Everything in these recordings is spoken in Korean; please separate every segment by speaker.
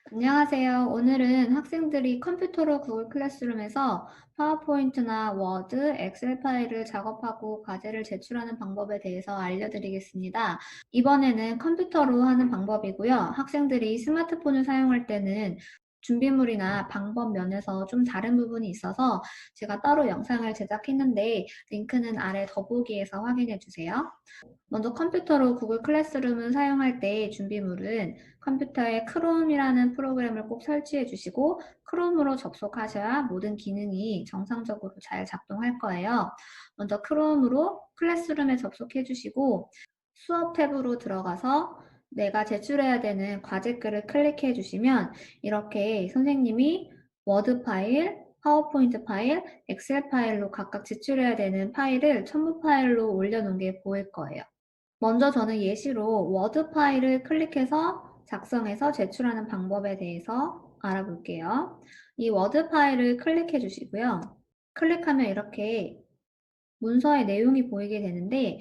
Speaker 1: 안녕하세요. 오늘은 학생들이 컴퓨터로 구글 클래스룸에서 파워포인트나 워드, 엑셀 파일을 작업하고 과제를 제출하는 방법에 대해서 알려드리겠습니다. 이번에는 컴퓨터로 하는 방법이고요. 학생들이 스마트폰을 사용할 때는 준비물이나 방법 면에서 좀 다른 부분이 있어서 제가 따로 영상을 제작했는데 링크는 아래 더보기에서 확인해 주세요. 먼저 컴퓨터로 구글 클래스룸을 사용할 때 준비물은 컴퓨터에 크롬이라는 프로그램을 꼭 설치해 주시고 크롬으로 접속하셔야 모든 기능이 정상적으로 잘 작동할 거예요. 먼저 크롬으로 클래스룸에 접속해 주시고 수업 탭으로 들어가서 내가 제출해야 되는 과제 글을 클릭해 주시면 이렇게 선생님이 워드 파일, 파워포인트 파일, 엑셀 파일로 각각 제출해야 되는 파일을 첨부 파일로 올려놓은 게 보일 거예요. 먼저 저는 예시로 워드 파일을 클릭해서 작성해서 제출하는 방법에 대해서 알아볼게요. 이 워드 파일을 클릭해 주시고요. 클릭하면 이렇게 문서의 내용이 보이게 되는데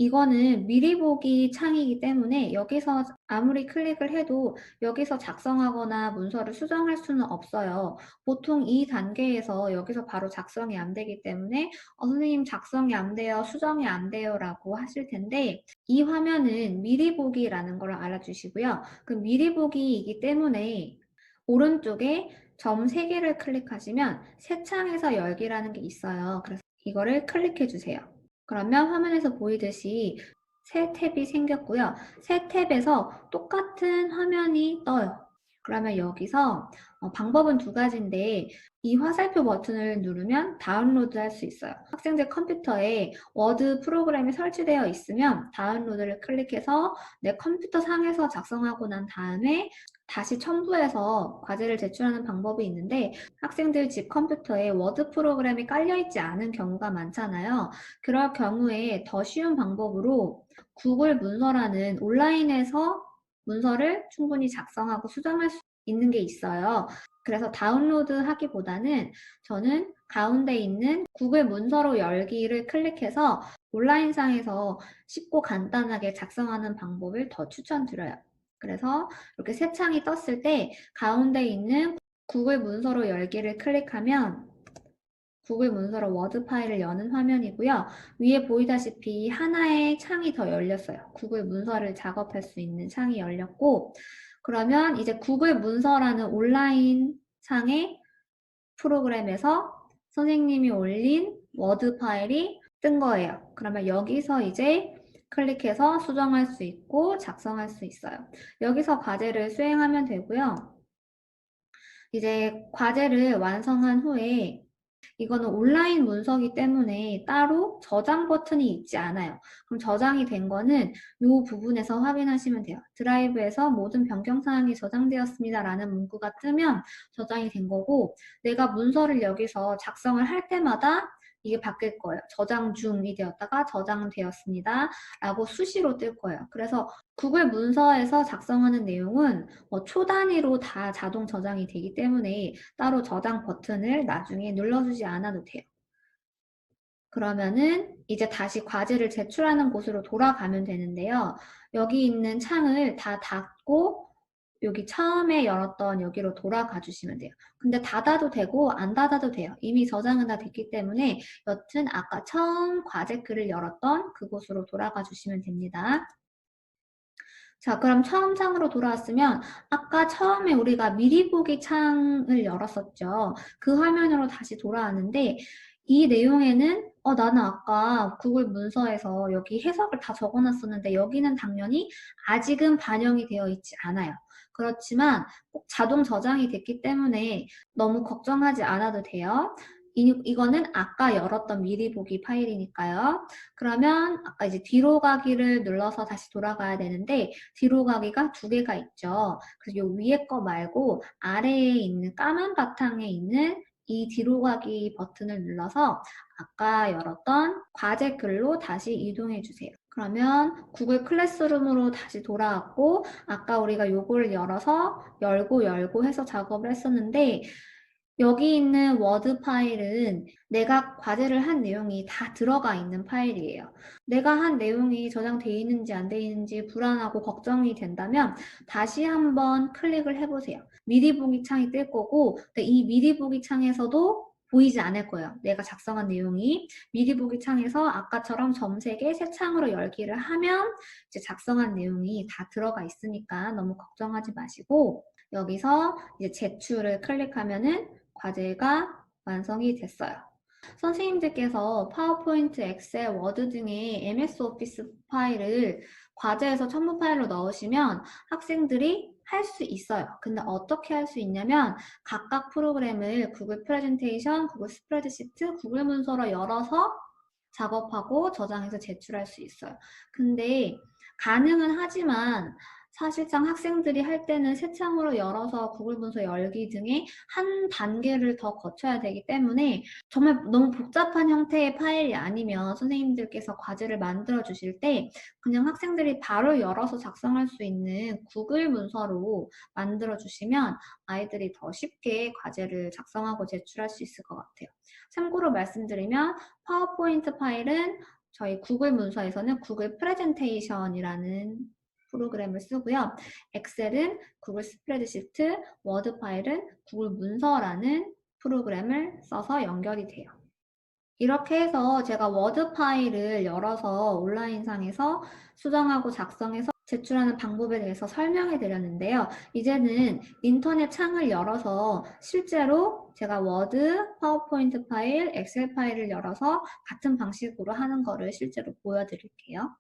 Speaker 1: 이거는 미리 보기 창이기 때문에 여기서 아무리 클릭을 해도 여기서 작성하거나 문서를 수정할 수는 없어요. 보통 이 단계에서 여기서 바로 작성이 안 되기 때문에 선생님 작성이 안 돼요, 수정이 안 돼요 라고 하실 텐데 이 화면은 미리 보기라는 걸 알아주시고요. 그 미리 보기이기 때문에 오른쪽에 점 3개를 클릭하시면 새 창에서 열기라는 게 있어요. 그래서 이거를 클릭해 주세요. 그러면 화면에서 보이듯이 새 탭이 생겼고요. 새 탭에서 똑같은 화면이 떠요. 그러면 여기서 방법은 2가지인데 이 화살표 버튼을 누르면 다운로드 할 수 있어요. 학생들 컴퓨터에 워드 프로그램이 설치되어 있으면 다운로드를 클릭해서 내 컴퓨터 상에서 작성하고 난 다음에 다시 첨부해서 과제를 제출하는 방법이 있는데 학생들 집 컴퓨터에 워드 프로그램이 깔려있지 않은 경우가 많잖아요. 그럴 경우에 더 쉬운 방법으로 구글 문서라는 온라인에서 문서를 충분히 작성하고 수정할 수 있는 게 있어요. 그래서 다운로드 하기보다는 저는 가운데 있는 구글 문서로 열기를 클릭해서 온라인상에서 쉽고 간단하게 작성하는 방법을 더 추천드려요. 그래서 이렇게 새 창이 떴을 때 가운데 있는 구글 문서로 열기를 클릭하면 구글 문서로 워드 파일을 여는 화면이고요. 위에 보이다시피 하나의 창이 더 열렸어요. 구글 문서를 작업할 수 있는 창이 열렸고 그러면 이제 구글 문서라는 온라인 상의 프로그램에서 선생님이 올린 워드 파일이 뜬 거예요. 그러면 여기서 이제 클릭해서 수정할 수 있고 작성할 수 있어요. 여기서 과제를 수행하면 되고요. 이제 과제를 완성한 후에 이거는 온라인 문서이기 때문에 따로 저장 버튼이 있지 않아요. 그럼 저장이 된 거는 이 부분에서 확인하시면 돼요. 드라이브에서 모든 변경사항이 저장되었습니다 라는 문구가 뜨면 저장이 된 거고 내가 문서를 여기서 작성을 할 때마다 이게 바뀔 거예요. 저장 중이 되었다가 저장되었습니다 라고 수시로 뜰 거예요. 그래서 구글 문서에서 작성하는 내용은 초 단위로 다 자동 저장이 되기 때문에 따로 저장 버튼을 나중에 눌러주지 않아도 돼요. 그러면은 이제 다시 과제를 제출하는 곳으로 돌아가면 되는데요. 여기 있는 창을 다 닫고 여기 처음에 열었던 여기로 돌아가 주시면 돼요. 근데 닫아도 되고 안 닫아도 돼요. 이미 저장은 다 됐기 때문에 여튼 아까 처음 과제 글을 열었던 그곳으로 돌아가 주시면 됩니다. 자, 그럼 처음 창으로 돌아왔으면 아까 처음에 우리가 미리 보기 창을 열었었죠. 그 화면으로 다시 돌아왔는데 이 내용에는 나는 아까 구글 문서에서 여기 해석을 다 적어놨었는데 여기는 당연히 아직은 반영이 되어 있지 않아요. 그렇지만 꼭 자동 저장이 됐기 때문에 너무 걱정하지 않아도 돼요. 이거는 아까 열었던 미리 보기 파일이니까요. 그러면 아까 이제 뒤로 가기를 눌러서 다시 돌아가야 되는데 뒤로 가기가 2개가 있죠. 그래서 요 위에 거 말고 아래에 있는 까만 바탕에 있는 이 뒤로 가기 버튼을 눌러서 아까 열었던 과제 글로 다시 이동해 주세요. 그러면 구글 클래스룸으로 다시 돌아왔고 아까 우리가 요거를 열어서 열고 해서 작업을 했었는데 여기 있는 워드 파일은 내가 과제를 한 내용이 다 들어가 있는 파일이에요. 내가 한 내용이 저장되어 있는지 안 되어 있는지 불안하고 걱정이 된다면 다시 한번 클릭을 해보세요. 미리 보기 창이 뜰 거고, 근데 이 미리 보기 창에서도 보이지 않을 거예요. 내가 작성한 내용이 미리 보기 창에서 아까처럼 점색에 새 창으로 열기를 하면 이제 작성한 내용이 다 들어가 있으니까 너무 걱정하지 마시고, 여기서 이제 제출을 클릭하면은 과제가 완성이 됐어요. 선생님들께서 파워포인트, 엑셀, 워드 등의 MS 오피스 파일을 과제에서 첨부 파일로 넣으시면 학생들이 할 수 있어요. 근데 어떻게 할 수 있냐면 각각 프로그램을 구글 프레젠테이션, 구글 스프레드시트, 구글 문서로 열어서 작업하고 저장해서 제출할 수 있어요. 근데 가능은 하지만 사실상 학생들이 할 때는 새 창으로 열어서 구글 문서 열기 등의 한 단계를 더 거쳐야 되기 때문에 정말 너무 복잡한 형태의 파일이 아니면 선생님들께서 과제를 만들어 주실 때 그냥 학생들이 바로 열어서 작성할 수 있는 구글 문서로 만들어 주시면 아이들이 더 쉽게 과제를 작성하고 제출할 수 있을 것 같아요. 참고로 말씀드리면 파워포인트 파일은 저희 구글 문서에서는 구글 프레젠테이션이라는 프로그램을 쓰고요. 엑셀은 구글 스프레드시트, 워드 파일은 구글 문서라는 프로그램을 써서 연결이 돼요. 이렇게 해서 제가 워드 파일을 열어서 온라인상에서 수정하고 작성해서 제출하는 방법에 대해서 설명해 드렸는데요. 이제는 인터넷 창을 열어서 실제로 제가 워드, 파워포인트 파일, 엑셀 파일을 열어서 같은 방식으로 하는 거를 실제로 보여드릴게요.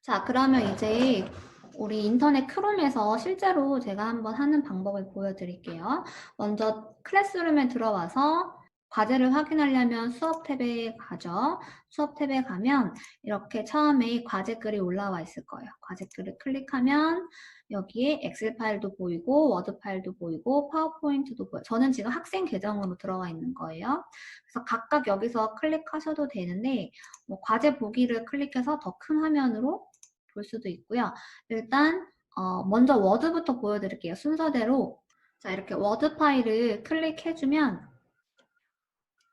Speaker 1: 자, 그러면 이제 우리 인터넷 크롬에서 실제로 제가 한번 하는 방법을 보여드릴게요. 먼저 클래스룸에 들어와서 과제를 확인하려면 수업 탭에 가죠. 수업 탭에 가면 이렇게 처음에 과제 글이 올라와 있을 거예요. 과제 글을 클릭하면 여기에 엑셀 파일도 보이고 워드 파일도 보이고 파워포인트도 보여요. 저는 지금 학생 계정으로 들어가 있는 거예요. 그래서 각각 여기서 클릭하셔도 되는데 뭐 과제 보기를 클릭해서 더 큰 화면으로 볼 수도 있고요. 일단 먼저 워드부터 보여드릴게요. 순서대로. 자, 이렇게 워드 파일을 클릭해주면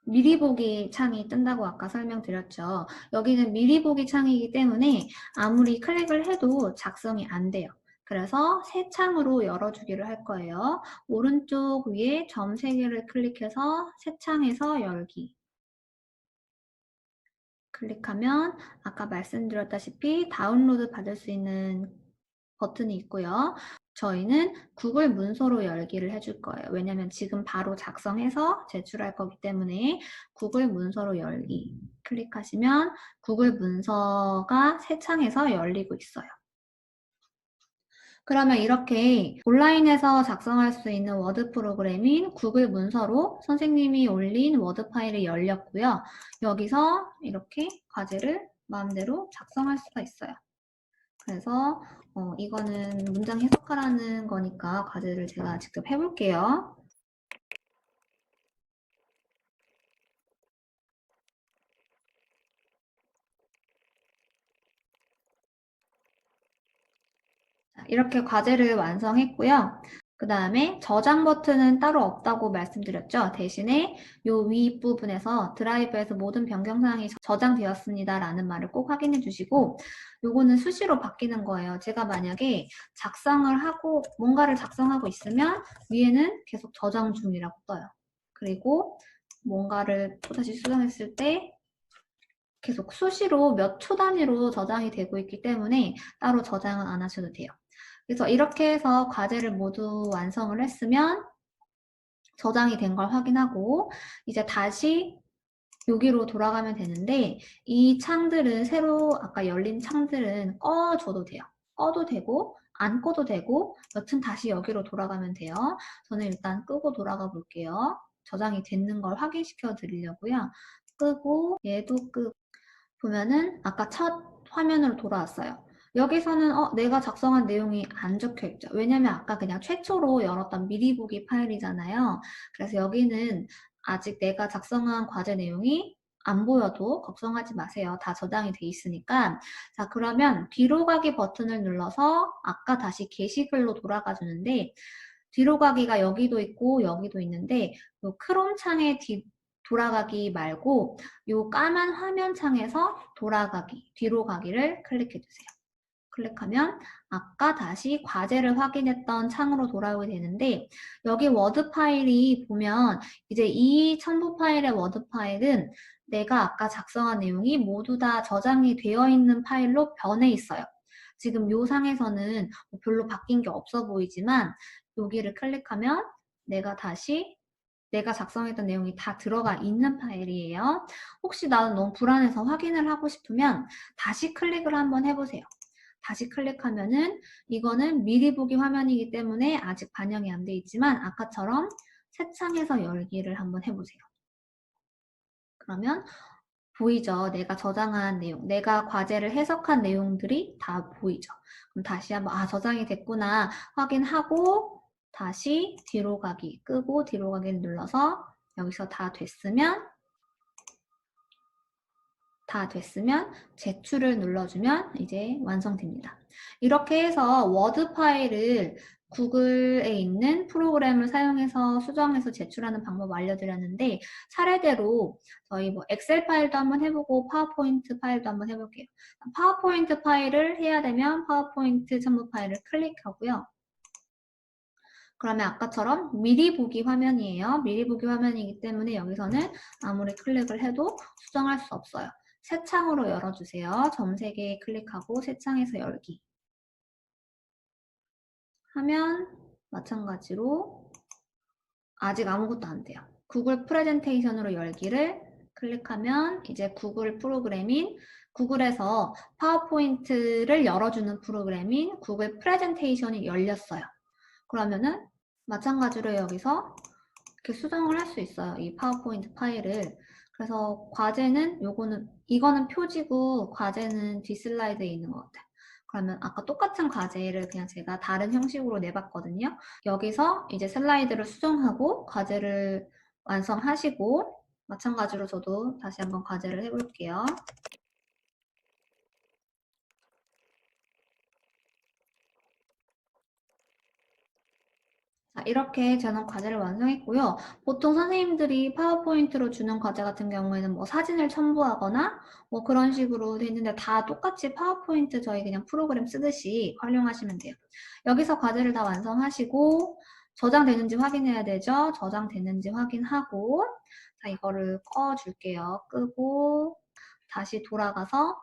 Speaker 1: 미리 보기 창이 뜬다고 아까 설명드렸죠. 여기는 미리 보기 창이기 때문에 아무리 클릭을 해도 작성이 안 돼요. 그래서 새 창으로 열어주기를 할 거예요. 오른쪽 위에 점 3개를 클릭해서 새 창에서 열기. 클릭하면 아까 말씀드렸다시피 다운로드 받을 수 있는 버튼이 있고요. 저희는 구글 문서로 열기를 해줄 거예요. 왜냐면 지금 바로 작성해서 제출할 거기 때문에 구글 문서로 열기 클릭하시면 구글 문서가 새 창에서 열리고 있어요. 그러면 이렇게 온라인에서 작성할 수 있는 워드 프로그램인 구글 문서로 선생님이 올린 워드 파일이 열렸고요. 여기서 이렇게 과제를 마음대로 작성할 수가 있어요. 그래서 이거는 문장 해석하라는 거니까 과제를 제가 직접 해볼게요. 이렇게 과제를 완성했고요. 그 다음에 저장 버튼은 따로 없다고 말씀드렸죠. 대신에 요 윗부분에서 드라이브에서 모든 변경사항이 저장되었습니다 라는 말을 꼭 확인해 주시고 요거는 수시로 바뀌는 거예요. 제가 만약에 작성을 하고 뭔가를 작성하고 있으면 위에는 계속 저장 중이라고 떠요. 그리고 뭔가를 또다시 수정했을 때 계속 수시로 몇 초 단위로 저장이 되고 있기 때문에 따로 저장은 안 하셔도 돼요. 그래서 이렇게 해서 과제를 모두 완성을 했으면 저장이 된 걸 확인하고 이제 다시 여기로 돌아가면 되는데 이 창들은 새로 아까 열린 창들은 꺼줘도 돼요. 꺼도 되고 안 꺼도 되고 여튼 다시 여기로 돌아가면 돼요. 저는 일단 끄고 돌아가 볼게요. 저장이 됐는 걸 확인시켜 드리려고요. 끄고 얘도 끄고 보면은 아까 첫 화면으로 돌아왔어요. 여기서는 내가 작성한 내용이 안 적혀 있죠. 왜냐면 아까 그냥 최초로 열었던 미리 보기 파일이잖아요. 그래서 여기는 아직 내가 작성한 과제 내용이 안 보여도 걱정하지 마세요. 다 저장이 돼 있으니까. 자, 그러면 뒤로 가기 버튼을 눌러서 아까 다시 게시글로 돌아가 주는데 뒤로 가기가 여기도 있고 여기도 있는데 요 크롬 창에 돌아가기 말고 요 까만 화면 창에서 돌아가기, 뒤로 가기를 클릭해 주세요. 클릭하면 아까 다시 과제를 확인했던 창으로 돌아오게 되는데 여기 워드 파일이 보면 이제 이 첨부 파일의 워드 파일은 내가 아까 작성한 내용이 모두 다 저장이 되어 있는 파일로 변해 있어요. 지금 요 상에서는 별로 바뀐 게 없어 보이지만 여기를 클릭하면 내가 작성했던 내용이 다 들어가 있는 파일이에요. 혹시 나는 너무 불안해서 확인을 하고 싶으면 다시 클릭을 한번 해보세요. 다시 클릭하면은 이거는 미리 보기 화면이기 때문에 아직 반영이 안 돼 있지만 아까처럼 새 창에서 열기를 한번 해보세요. 그러면 보이죠? 내가 저장한 내용, 내가 과제를 해석한 내용들이 다 보이죠? 그럼 다시 한번 저장이 됐구나 확인하고 다시 뒤로 가기 끄고 뒤로 가기를 눌러서 여기서 다 됐으면 제출을 눌러주면 이제 완성됩니다. 이렇게 해서 워드 파일을 구글에 있는 프로그램을 사용해서 수정해서 제출하는 방법 알려드렸는데 차례대로 저희 엑셀 파일도 한번 해보고 파워포인트 파일도 한번 해볼게요. 파워포인트 파일을 해야 되면 파워포인트 첨부 파일을 클릭하고요. 그러면 아까처럼 미리 보기 화면이에요. 미리 보기 화면이기 때문에 여기서는 아무리 클릭을 해도 수정할 수 없어요. 새 창으로 열어주세요. 점 3개 클릭하고 새 창에서 열기 하면 마찬가지로 아직 아무것도 안 돼요. 구글 프레젠테이션으로 열기를 클릭하면 이제 구글 프로그램인 구글에서 파워포인트를 열어주는 프로그램인 구글 프레젠테이션이 열렸어요. 그러면은 마찬가지로 여기서 이렇게 수정을 할 수 있어요. 이 파워포인트 파일을. 그래서 과제는 이거는 표지고 과제는 뒷슬라이드에 있는 것 같아요. 그러면 아까 똑같은 과제를 그냥 제가 다른 형식으로 내봤거든요. 여기서 이제 슬라이드를 수정하고 과제를 완성하시고 마찬가지로 저도 다시 한번 과제를 해볼게요. 자, 이렇게 저는 과제를 완성했고요. 보통 선생님들이 파워포인트로 주는 과제 같은 경우에는 사진을 첨부하거나 그런 식으로 돼 있는데 다 똑같이 파워포인트 저희 그냥 프로그램 쓰듯이 활용하시면 돼요. 여기서 과제를 다 완성하시고 저장되는지 확인해야 되죠. 저장되는지 확인하고 자, 이거를 꺼줄게요. 끄고 다시 돌아가서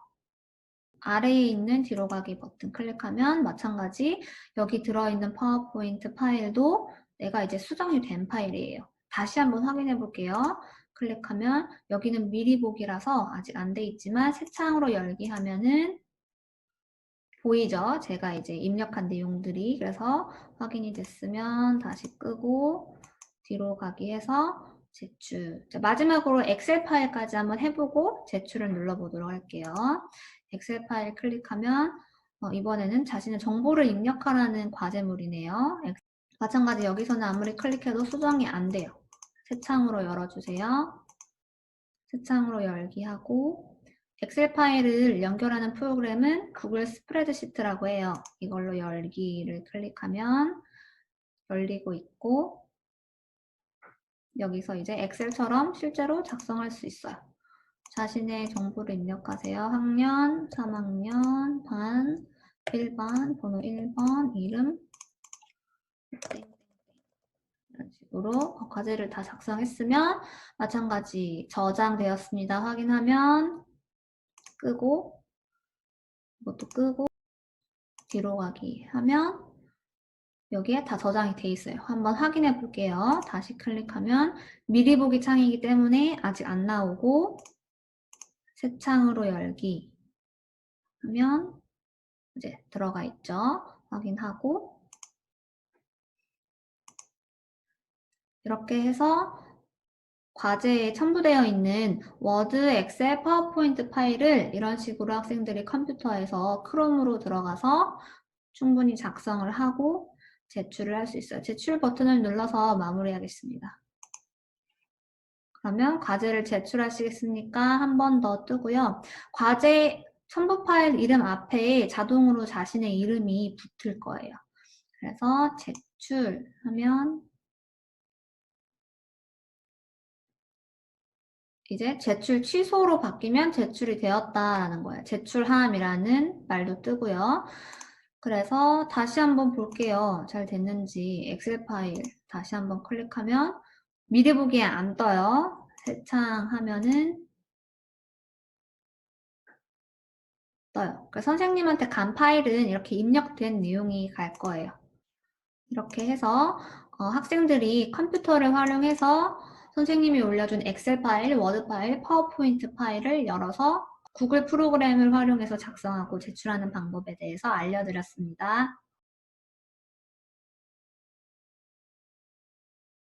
Speaker 1: 아래에 있는 뒤로 가기 버튼 클릭하면 마찬가지 여기 들어있는 파워포인트 파일도 내가 이제 수정이 된 파일이에요. 다시 한번 확인해 볼게요. 클릭하면 여기는 미리 보기라서 아직 안 돼 있지만 새 창으로 열기 하면은 보이죠? 제가 이제 입력한 내용들이 그래서 확인이 됐으면 다시 끄고 뒤로 가기 해서 제출. 자, 마지막으로 엑셀 파일까지 한번 해보고 제출을 눌러보도록 할게요. 엑셀 파일 클릭하면 이번에는 자신의 정보를 입력하라는 과제물이네요. 마찬가지 여기서는 아무리 클릭해도 수정이 안 돼요. 새 창으로 열어주세요. 새 창으로 열기 하고 엑셀 파일을 연결하는 프로그램은 구글 스프레드시트라고 해요. 이걸로 열기를 클릭하면 열리고 있고 여기서 이제 엑셀처럼 실제로 작성할 수 있어요. 자신의 정보를 입력하세요. 학년, 3학년, 반, 1번, 번호 1번, 이름 이런 식으로 과제를 다 작성했으면 마찬가지 저장되었습니다. 확인하면 끄고 이것도 끄고 뒤로 가기 하면 여기에 다 저장이 돼 있어요. 한번 확인해 볼게요. 다시 클릭하면 미리 보기 창이기 때문에 아직 안 나오고 새 창으로 열기 하면 이제 들어가 있죠. 확인하고 이렇게 해서 과제에 첨부되어 있는 워드, 엑셀, 파워포인트 파일을 이런 식으로 학생들이 컴퓨터에서 크롬으로 들어가서 충분히 작성을 하고 제출을 할 수 있어요. 제출 버튼을 눌러서 마무리하겠습니다. 그러면 과제를 제출하시겠습니까? 한 번 더 뜨고요. 과제 첨부 파일 이름 앞에 자동으로 자신의 이름이 붙을 거예요. 그래서 제출하면 이제 제출 취소로 바뀌면 제출이 되었다라는 거예요. 제출함이라는 말도 뜨고요. 그래서 다시 한번 볼게요. 잘 됐는지. 엑셀 파일 다시 한번 클릭하면 미리 보기에 안 떠요. 새창하면은 떠요. 그러니까 선생님한테 간 파일은 이렇게 입력된 내용이 갈 거예요. 이렇게 해서 학생들이 컴퓨터를 활용해서 선생님이 올려준 엑셀 파일, 워드 파일, 파워포인트 파일을 열어서 구글 프로그램을 활용해서 작성하고 제출하는 방법에 대해서 알려드렸습니다.